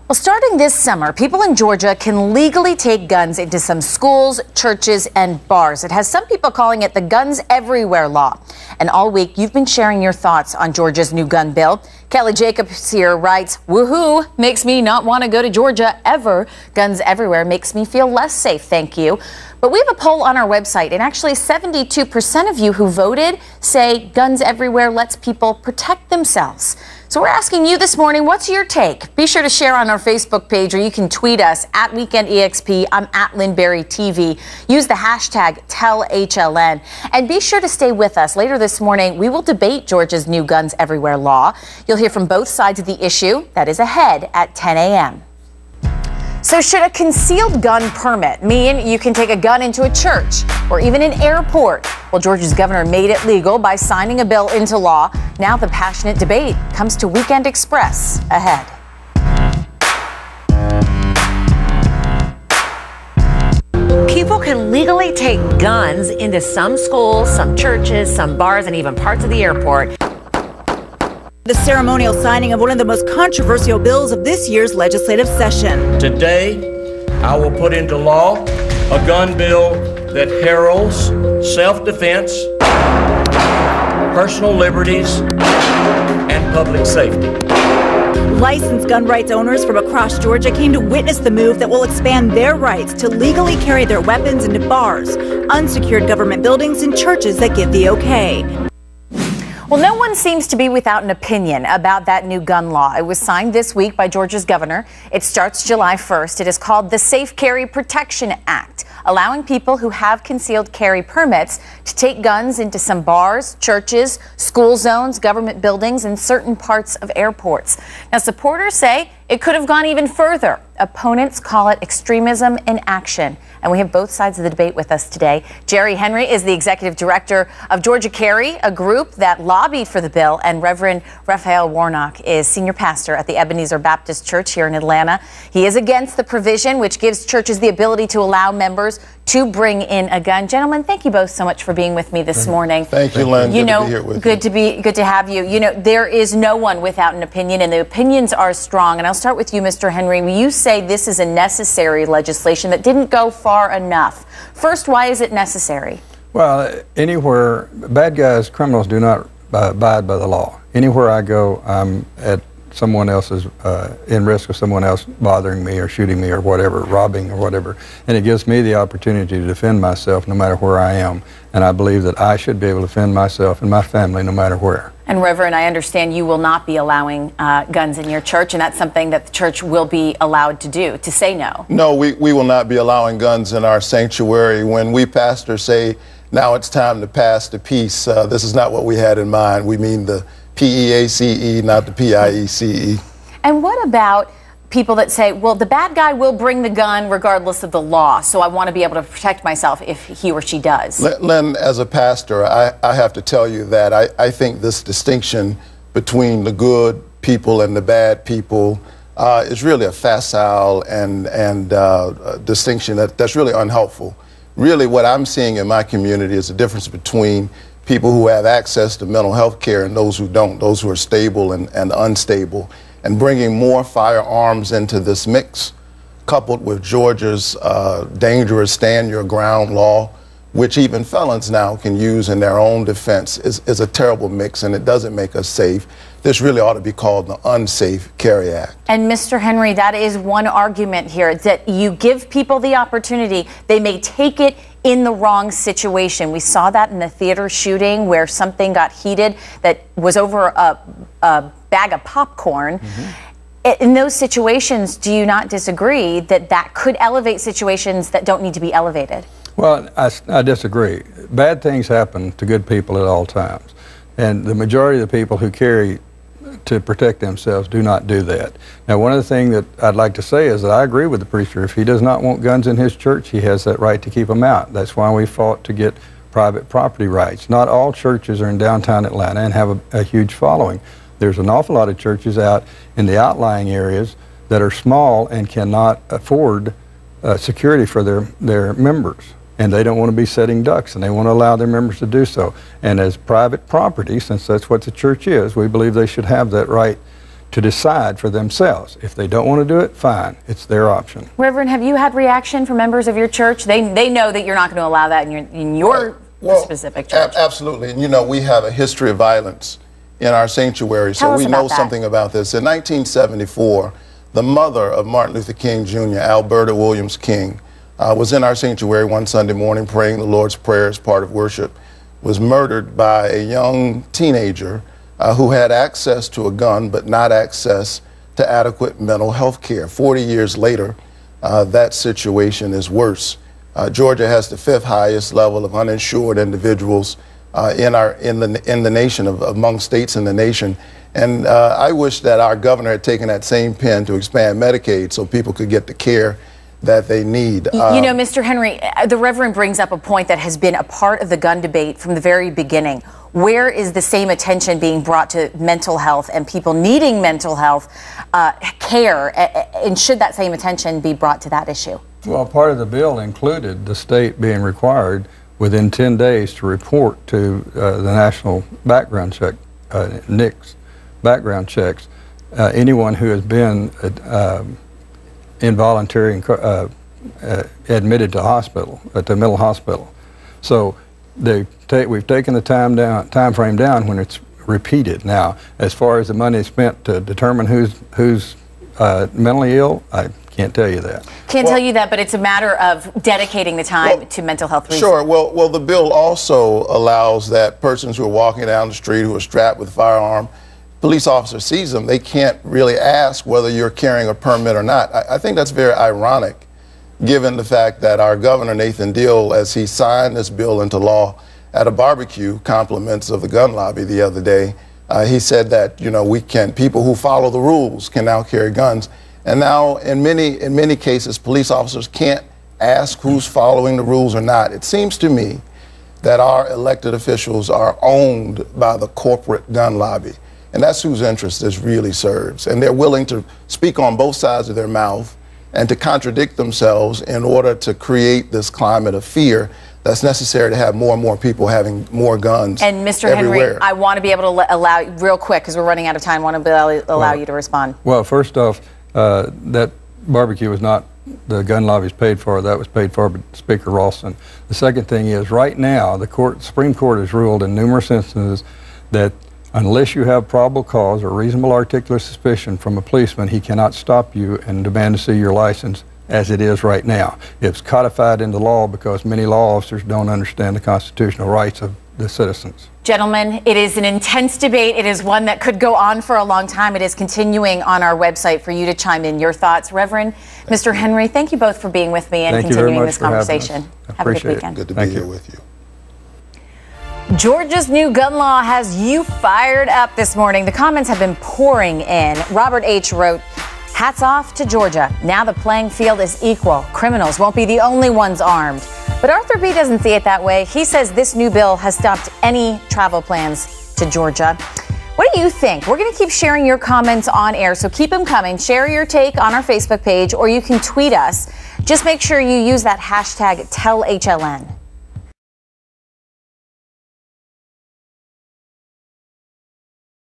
Well, starting this summer, people in Georgia can legally take guns into some schools, churches, and bars. It has some people calling it the Guns Everywhere law. And all week, you've been sharing your thoughts on Georgia's new gun bill. Kelly Jacobs here writes, "Woohoo, makes me not want to go to Georgia ever. Guns everywhere makes me feel less safe, thank you." But we have a poll on our website, and actually 72% of you who voted say guns everywhere lets people protect themselves. So we're asking you this morning, what's your take? Be sure to share on our Facebook page, or you can tweet us at WeekendEXP. I'm at Lynn Berry TV. Use the hashtag TellHLN. And be sure to stay with us. Later this morning, we will debate Georgia's new Guns Everywhere law. You'll hear from both sides of the issue. That is ahead at 10 a.m. So should a concealed gun permit mean you can take a gun into a church or even an airport? Well, Georgia's governor made it legal by signing a bill into law. Now the passionate debate comes to Weekend Express ahead. People can legally take guns into some schools, some churches, some bars, and even parts of the airport. The ceremonial signing of one of the most controversial bills of this year's legislative session. Today, I will put into law a gun bill that heralds self-defense, personal liberties, and public safety. Licensed gun rights owners from across Georgia came to witness the move that will expand their rights to legally carry their weapons into bars, unsecured government buildings, and churches that give the okay. Well, no one seems to be without an opinion about that new gun law. It was signed this week by Georgia's governor. It starts July 1st. It is called the Safe Carry Protection Act, allowing people who have concealed carry permits to take guns into some bars, churches, school zones, government buildings, and certain parts of airports. Now, supporters say it could have gone even further. Opponents call it extremism in action. And we have both sides of the debate with us today. Jerry Henry is the executive director of Georgia Carry, a group that lobbied for the bill, and Reverend Raphael Warnock is senior pastor at the Ebenezer Baptist Church here in Atlanta. He is against the provision which gives churches the ability to allow members to bring in a gun. Gentlemen, thank you both so much for being with me this morning. Thank you, Lynn. You know, good to be here with you. good to have you. You know, there is no one without an opinion, and the opinions are strong. And I'll start with you, Mr. Henry. You say this is a necessary legislation that didn't go far enough. First, why is it necessary? Well, anywhere, bad guys, criminals do not abide by the law. Anywhere I go, I'm at someone else's, in risk of someone else bothering me or shooting me or whatever, robbing or whatever. And it gives me the opportunity to defend myself no matter where I am. And I believe that I should be able to defend myself and my family no matter where. And Reverend, I understand you will not be allowing guns in your church, and that's something that the church will be allowed to do, to say no. No, we will not be allowing guns in our sanctuary. When we pastors say, now it's time to pass the peace, this is not what we had in mind. We mean the P-E-A-C-E, not the P-I-E-C-E. And what about people that say, well, the bad guy will bring the gun regardless of the law, so I want to be able to protect myself if he or she does? Lynn, as a pastor, I have to tell you that I think this distinction between the good people and the bad people is really a facile and distinction that's really unhelpful. Really, what I'm seeing in my community is a difference between people who have access to mental health care and those who don't, those who are stable and unstable. And bringing more firearms into this mix, coupled with Georgia's dangerous stand your ground law, which even felons now can use in their own defense, is a terrible mix, and it doesn't make us safe. This really ought to be called the Unsafe Carry Act. And Mr. Henry, that is one argument here, that you give people the opportunity, they may take it in the wrong situation. We saw that in the theater shooting where something got heated that was over a bag of popcorn. In those situations, do you not disagree that that could elevate situations that don't need to be elevated? Well, I disagree. Bad things happen to good people at all times. And the majority of the people who carry to protect themselves do not do that. Now, one of the things that I'd like to say is that I agree with the preacher. If he does not want guns in his church, he has that right to keep them out. That's why we fought to get private property rights. Not all churches are in downtown Atlanta and have a huge following. There's an awful lot of churches out in the outlying areas that are small and cannot afford security for their members. And they don't want to be setting ducks, and they want to allow their members to do so. And as private property, since that's what the church is, we believe they should have that right to decide for themselves. If they don't want to do it, fine. It's their option. Reverend, have you had reaction from members of your church? They know that you're not going to allow that in your specific church. Absolutely. And you know, we have a history of violence in our sanctuary, so we know something about this. In 1974, the mother of Martin Luther King Jr., Alberta Williams King, was in our sanctuary one Sunday morning praying the Lord's Prayer as part of worship, was murdered by a young teenager who had access to a gun but not access to adequate mental health care. 40 years later, that situation is worse. Georgia has the 5th highest level of uninsured individuals in the nation, among states in the nation. And I wish that our governor had taken that same pen to expand Medicaid so people could get the care that they need. You know, Mr. Henry, the Reverend brings up a point that has been a part of the gun debate from the very beginning. Where is the same attention being brought to mental health and people needing mental health care? And should that same attention be brought to that issue? Well, part of the bill included the state being required within 10 days to report to the National Background Check, NICS, background checks, anyone who has been involuntary admitted to hospital, to mental hospital. So we've taken the time frame down when it's repeated. Now, as far as the money spent to determine who's mentally ill, I can't tell you that. Can't tell you that, but it's a matter of dedicating the time to mental health research. Sure. Well, the bill also allows that persons who are walking down the street who are strapped with a firearm, police officer sees them, they can't really ask whether you're carrying a permit or not. I think that's very ironic, given the fact that our governor, Nathan Deal, as he signed this bill into law at a barbecue, compliments of the gun lobby the other day, he said that, you know, people who follow the rules can now carry guns. And now, in many cases, police officers can't ask who's following the rules or not. It seems to me that our elected officials are owned by the corporate gun lobby. And that's whose interest this really serves. And they're willing to speak on both sides of their mouth and to contradict themselves in order to create this climate of fear that's necessary to have more and more people having more guns. And Mr. everywhere. Henry, I want to be able to allow, real quick, because we're running out of time, I want to allow you to respond. Well, first off, that barbecue was not the gun lobby's paid for. That was paid for by Speaker Ralston. The second thing is, right now, the Supreme Court has ruled in numerous instances that unless you have probable cause or reasonable articulate suspicion from a policeman, he cannot stop you and demand to see your license as it is right now. It's codified into law because many law officers don't understand the constitutional rights of the citizens. Gentlemen, it is an intense debate. It is one that could go on for a long time. It is continuing on our website for you to chime in your thoughts. Reverend, Mr. Henry, thank you both for being with me and continuing this conversation. Have a good weekend. Good to be here with you. Georgia's new gun law has you fired up this morning. The comments have been pouring in. Robert H. wrote, "Hats off to Georgia. Now the playing field is equal. Criminals won't be the only ones armed." But Arthur B. doesn't see it that way. He says this new bill has stopped any travel plans to Georgia. What do you think? We're going to keep sharing your comments on air, so keep them coming. Share your take on our Facebook page, or you can tweet us. Just make sure you use that hashtag TellHLN.